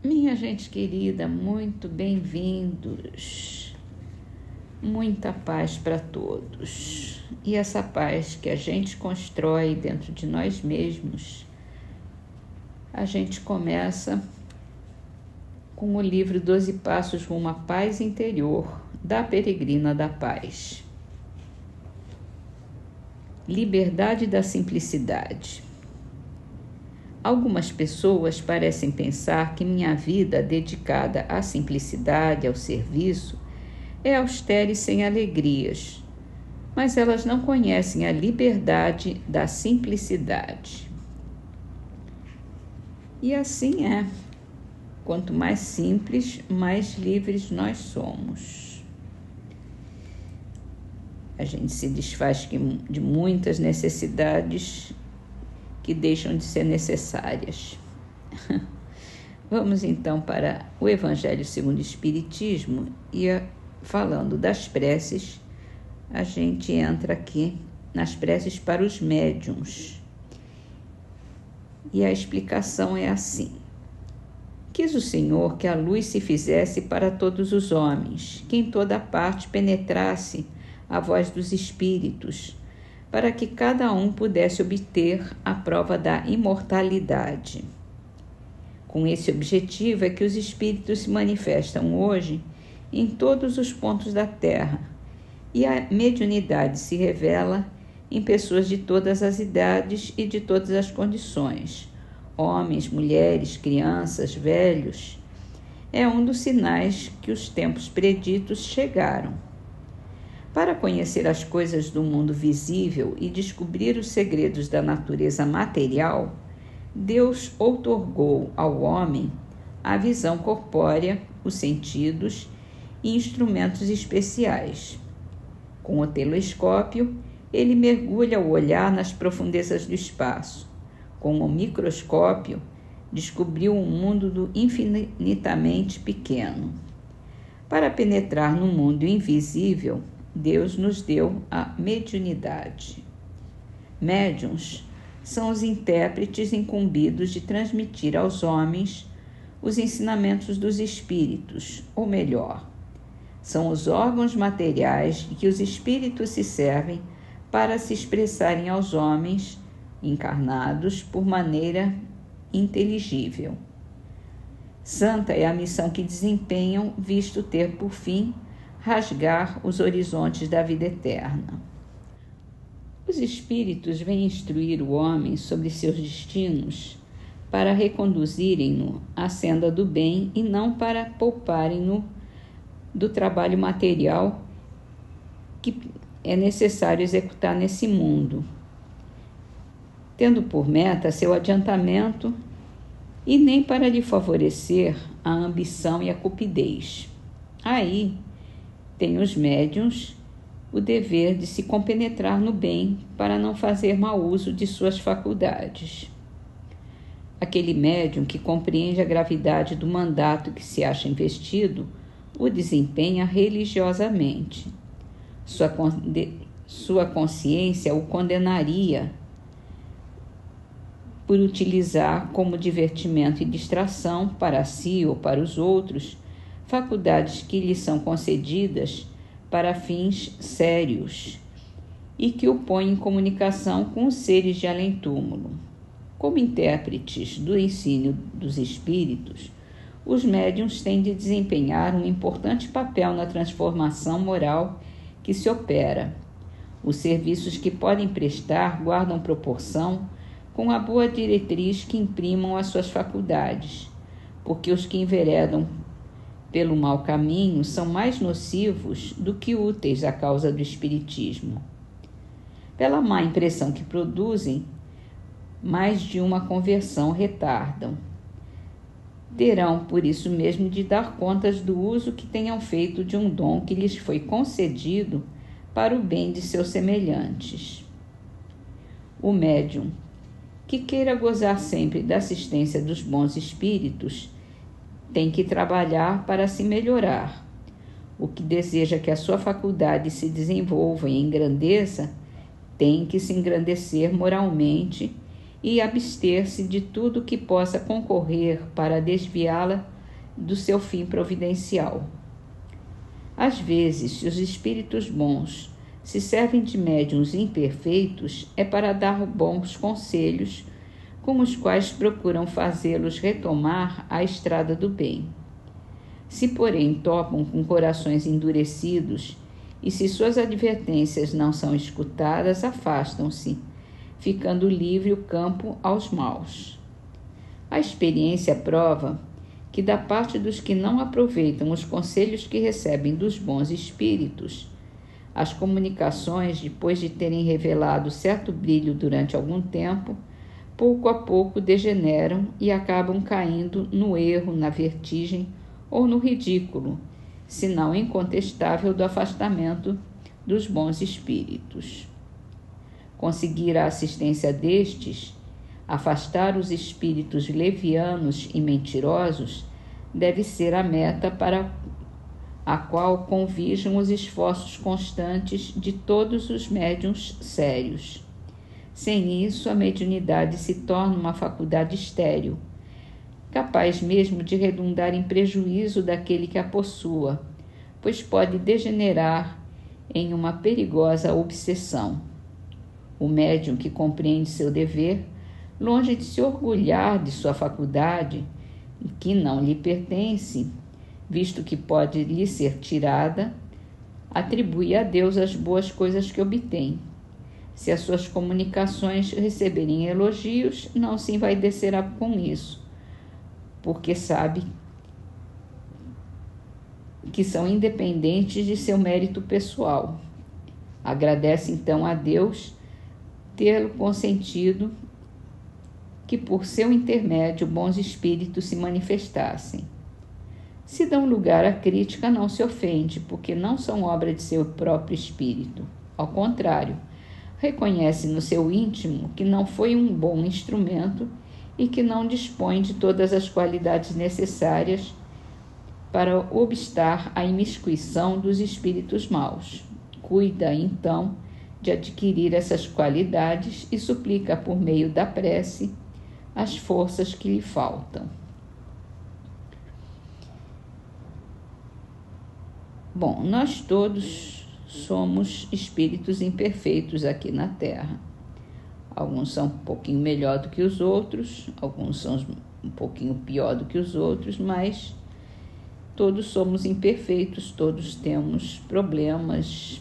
Minha gente querida, muito bem-vindos. Muita paz para todos. E essa paz que a gente constrói dentro de nós mesmos, a gente começa com o livro 12 Passos rumo à Paz Interior, da Peregrina da Paz. Liberdade da simplicidade. Algumas pessoas parecem pensar que minha vida dedicada à simplicidade, ao serviço, é austera e sem alegrias, mas elas não conhecem a liberdade da simplicidade. E assim é. Quanto mais simples, mais livres nós somos. A gente se desfaz de muitas necessidades que deixam de ser necessárias. Vamos então para o Evangelho segundo o Espiritismo e falando das preces, a gente entra aqui nas preces para os médiuns. E a explicação é assim: quis o Senhor que a luz se fizesse para todos os homens, que em toda parte penetrasse a voz dos espíritos, para que cada um pudesse obter a prova da imortalidade. Com esse objetivo é que os espíritos se manifestam hoje em todos os pontos da Terra, e a mediunidade se revela em pessoas de todas as idades e de todas as condições, homens, mulheres, crianças, velhos. É um dos sinais que os tempos preditos chegaram. Para conhecer as coisas do mundo visível e descobrir os segredos da natureza material, Deus outorgou ao homem a visão corpórea, os sentidos e instrumentos especiais. Com o telescópio, ele mergulha o olhar nas profundezas do espaço. Com o microscópio, descobriu um mundo do infinitamente pequeno. Para penetrar no mundo invisível, Deus nos deu a mediunidade. Médiuns são os intérpretes incumbidos de transmitir aos homens os ensinamentos dos espíritos, ou melhor, são os órgãos materiais de que os espíritos se servem para se expressarem aos homens encarnados por maneira inteligível. Santa é a missão que desempenham, visto ter por fim rasgar os horizontes da vida eterna. Os espíritos vêm instruir o homem sobre seus destinos para reconduzirem-no à senda do bem e não para pouparem-no do trabalho material que é necessário executar nesse mundo, tendo por meta seu adiantamento e nem para lhe favorecer a ambição e a cupidez. Aí tem os médiuns o dever de se compenetrar no bem para não fazer mau uso de suas faculdades. Aquele médium que compreende a gravidade do mandato que se acha investido o desempenha religiosamente. Sua consciência o condenaria por utilizar como divertimento e distração para si ou para os outros faculdades que lhe são concedidas para fins sérios e que o põem em comunicação com os seres de além-túmulo. Como intérpretes do ensino dos espíritos, os médiuns têm de desempenhar um importante papel na transformação moral que se opera. Os serviços que podem prestar guardam proporção com a boa diretriz que imprimam as suas faculdades, porque os que enveredam pelo mau caminho são mais nocivos do que úteis à causa do espiritismo. Pela má impressão que produzem, mais de uma conversão retardam. Terão, por isso mesmo, de dar contas do uso que tenham feito de um dom que lhes foi concedido para o bem de seus semelhantes. O médium, que queira gozar sempre da assistência dos bons espíritos, tem que trabalhar para se melhorar. O que deseja que a sua faculdade se desenvolva e engrandeça, tem que se engrandecer moralmente e abster-se de tudo que possa concorrer para desviá-la do seu fim providencial. Às vezes, se os espíritos bons se servem de médiuns imperfeitos, é para dar bons conselhos, com os quais procuram fazê-los retomar a estrada do bem. Se, porém, topam com corações endurecidos e se suas advertências não são escutadas, afastam-se, ficando livre o campo aos maus. A experiência prova que, da parte dos que não aproveitam os conselhos que recebem dos bons espíritos, as comunicações, depois de terem revelado certo brilho durante algum tempo, pouco a pouco degeneram e acabam caindo no erro, na vertigem ou no ridículo, sinal incontestável do afastamento dos bons espíritos. Conseguir a assistência destes, afastar os espíritos levianos e mentirosos, deve ser a meta para a qual convijam os esforços constantes de todos os médiuns sérios. Sem isso, a mediunidade se torna uma faculdade estéril, capaz mesmo de redundar em prejuízo daquele que a possua, pois pode degenerar em uma perigosa obsessão. O médium que compreende seu dever, longe de se orgulhar de sua faculdade, que não lhe pertence, visto que pode lhe ser tirada, atribui a Deus as boas coisas que obtém. Se as suas comunicações receberem elogios, não se envaidecerá com isso, porque sabe que são independentes de seu mérito pessoal. Agradece então a Deus tê-lo consentido que por seu intermédio bons espíritos se manifestassem. Se dão lugar à crítica, não se ofende, porque não são obra de seu próprio espírito. Ao contrário, reconhece no seu íntimo que não foi um bom instrumento e que não dispõe de todas as qualidades necessárias para obstar à imiscuição dos espíritos maus. Cuida, então, de adquirir essas qualidades e suplica por meio da prece as forças que lhe faltam. Bom, nós todos somos espíritos imperfeitos aqui na Terra. Alguns são um pouquinho melhor do que os outros, alguns são um pouquinho pior do que os outros, mas todos somos imperfeitos, todos temos problemas,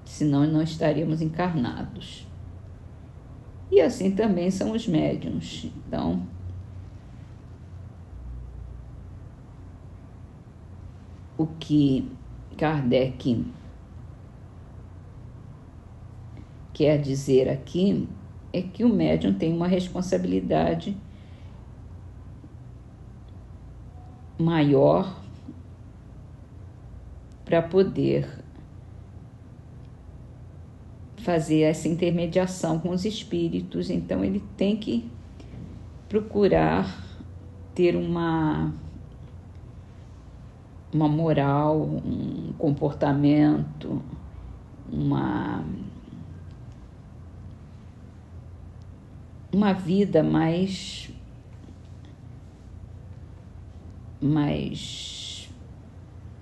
senão não estaríamos encarnados. E assim também são os médiuns. Então, o que Kardec quer dizer aqui é que o médium tem uma responsabilidade maior para poder fazer essa intermediação com os espíritos. Então ele tem que procurar ter uma moral, um comportamento, uma vida mais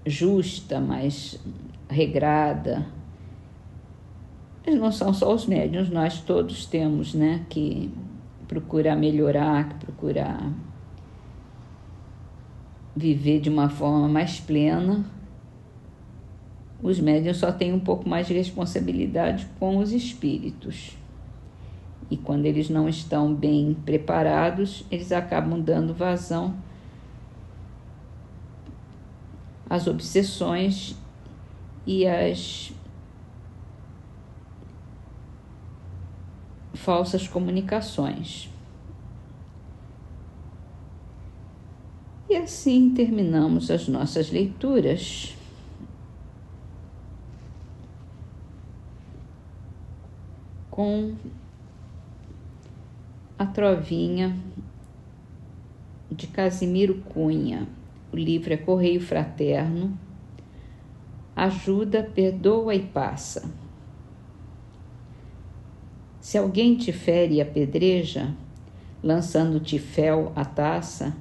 justa, mais regrada. Mas não são só os médiuns, nós todos temos, né, que procurar melhorar, que procurar viver de uma forma mais plena. Os médiuns só têm um pouco mais de responsabilidade com os espíritos. E quando eles não estão bem preparados, eles acabam dando vazão às obsessões e às falsas comunicações. E assim terminamos as nossas leituras. Com a Trovinha de Casimiro Cunha. O livro é Correio Fraterno. Ajuda, perdoa e passa. Se alguém te fere e apedreja, lançando-te fel à taça,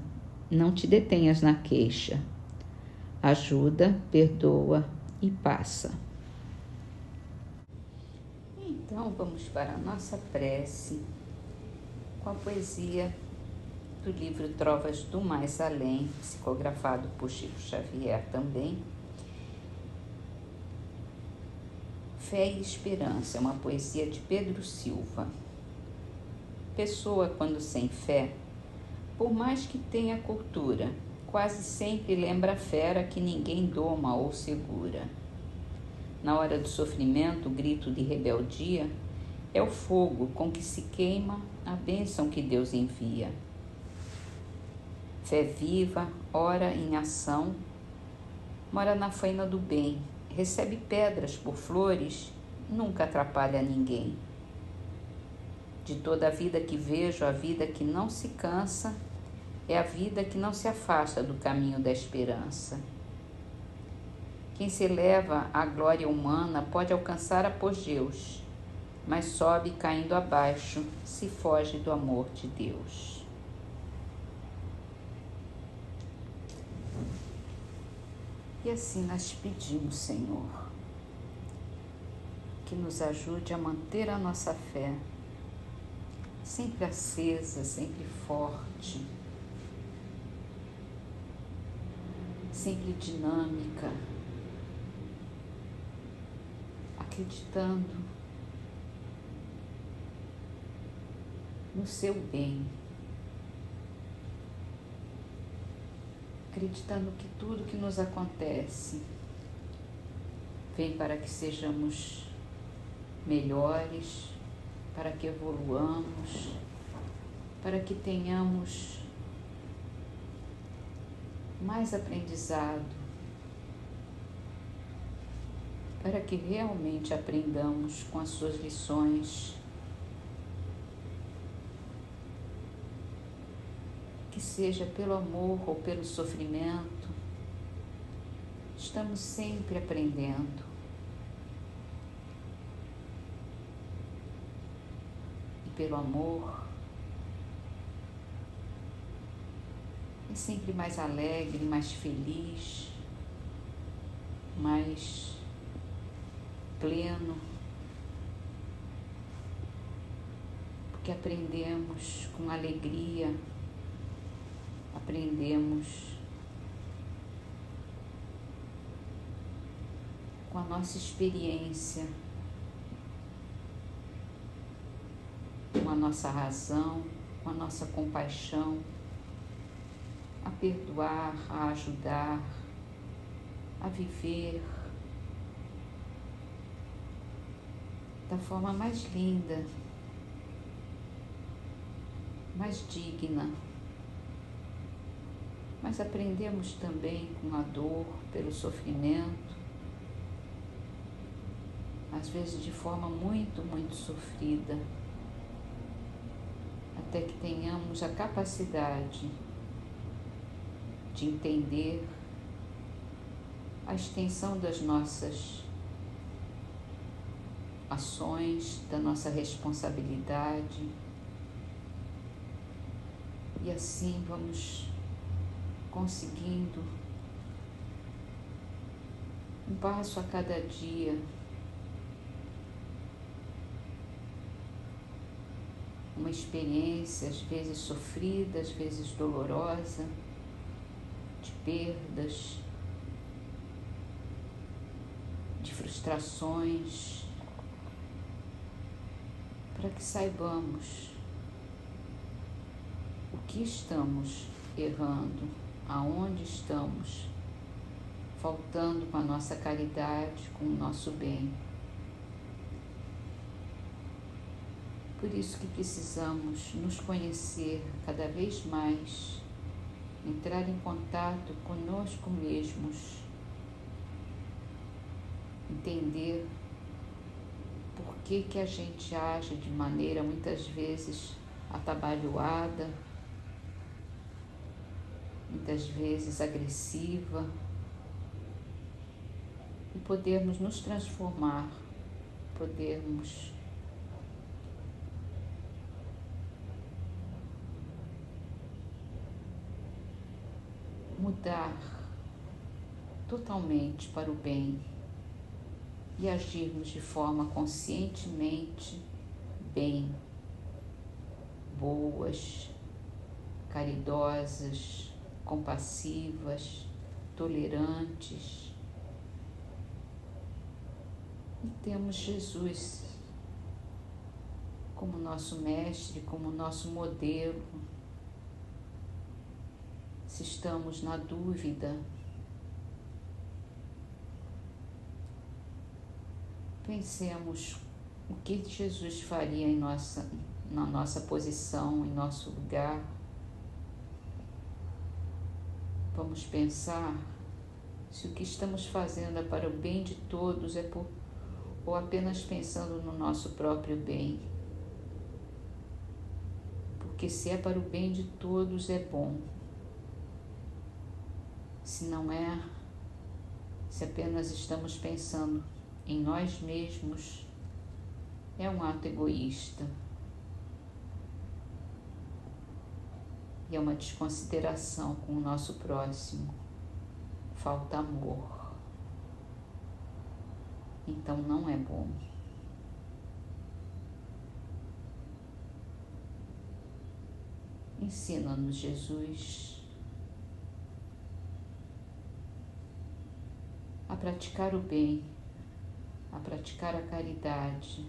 não te detenhas na queixa. Ajuda, perdoa e passa. Então vamos para a nossa prece com a poesia do livro Trovas do Mais Além, psicografado por Chico Xavier também. Fé e Esperança, é uma poesia de Pedro Silva. Pessoa, quando sem fé, por mais que tenha cultura, quase sempre lembra a fera que ninguém doma ou segura. Na hora do sofrimento, o grito de rebeldia é o fogo com que se queima a bênção que Deus envia. Fé viva, ora em ação, mora na faina do bem, recebe pedras por flores, nunca atrapalha ninguém. De toda a vida que vejo, a vida que não se cansa, é a vida que não se afasta do caminho da esperança. Quem se eleva à glória humana pode alcançar apogeus, mas sobe caindo abaixo se foge do amor de Deus. E assim nós pedimos, Senhor, que nos ajude a manter a nossa fé sempre acesa, sempre forte, sempre dinâmica, acreditando no seu bem, acreditando que tudo que nos acontece vem para que sejamos melhores, para que evoluamos, para que tenhamos mais aprendizado, para que realmente aprendamos com as suas lições, que seja pelo amor ou pelo sofrimento, estamos sempre aprendendo. E pelo amor, é sempre mais alegre, mais feliz, mais pleno, porque aprendemos com alegria, aprendemos com a nossa experiência, com a nossa razão, com a nossa compaixão, a perdoar, a ajudar, a viver da forma mais linda, mais digna. Mas aprendemos também com a dor, pelo sofrimento, às vezes de forma muito, muito sofrida, até que tenhamos a capacidade de entender a extensão das nossas ações, da nossa responsabilidade, e assim vamos conseguindo um passo a cada dia, uma experiência às vezes sofrida, às vezes dolorosa, de perdas, de frustrações, para que saibamos o que estamos errando, aonde estamos faltando com a nossa caridade, com o nosso bem. Por isso que precisamos nos conhecer cada vez mais, entrar em contato conosco mesmos, entender por que a gente age de maneira muitas vezes atabalhoada, muitas vezes agressiva, e podermos nos transformar, podermos mudar totalmente para o bem e agirmos de forma conscientemente bem, boas, caridosas, compassivas, tolerantes. E temos Jesus como nosso mestre, como nosso modelo. Se estamos na dúvida, pensemos o que Jesus faria na nossa posição, em nosso lugar. Vamos pensar se o que estamos fazendo é para o bem de todos ou apenas pensando no nosso próprio bem. Porque se é para o bem de todos é bom. Se não é, se apenas estamos pensando em nós mesmos, é um ato egoísta. E é uma desconsideração com o nosso próximo. Falta amor. Então não é bom. Ensina-nos, Jesus, a praticar o bem, a praticar a caridade,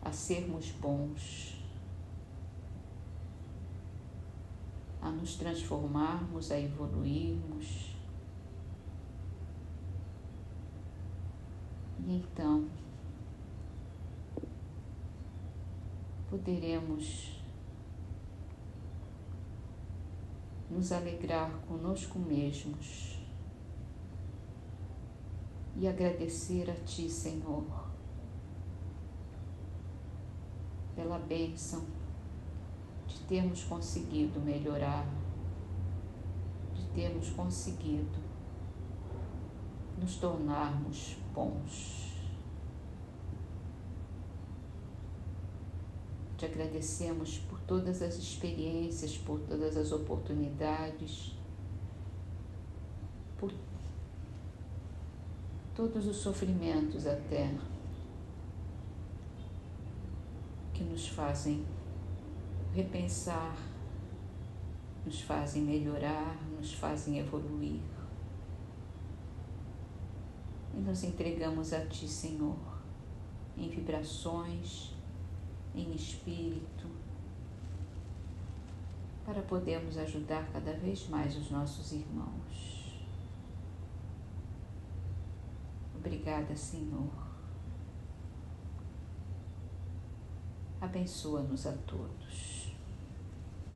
a sermos bons, a nos transformarmos, a evoluirmos. E então poderemos nos alegrar conosco mesmos e agradecer a Ti, Senhor, pela bênção de termos conseguido melhorar, de termos conseguido nos tornarmos bons. Te agradecemos por todas as experiências, por todas as oportunidades, por todos os sofrimentos até que nos fazem repensar, nos fazem melhorar, nos fazem evoluir. E nos entregamos a Ti, Senhor, em vibrações, em espírito, para podermos ajudar cada vez mais os nossos irmãos. Obrigada, Senhor. Abençoa-nos a todos.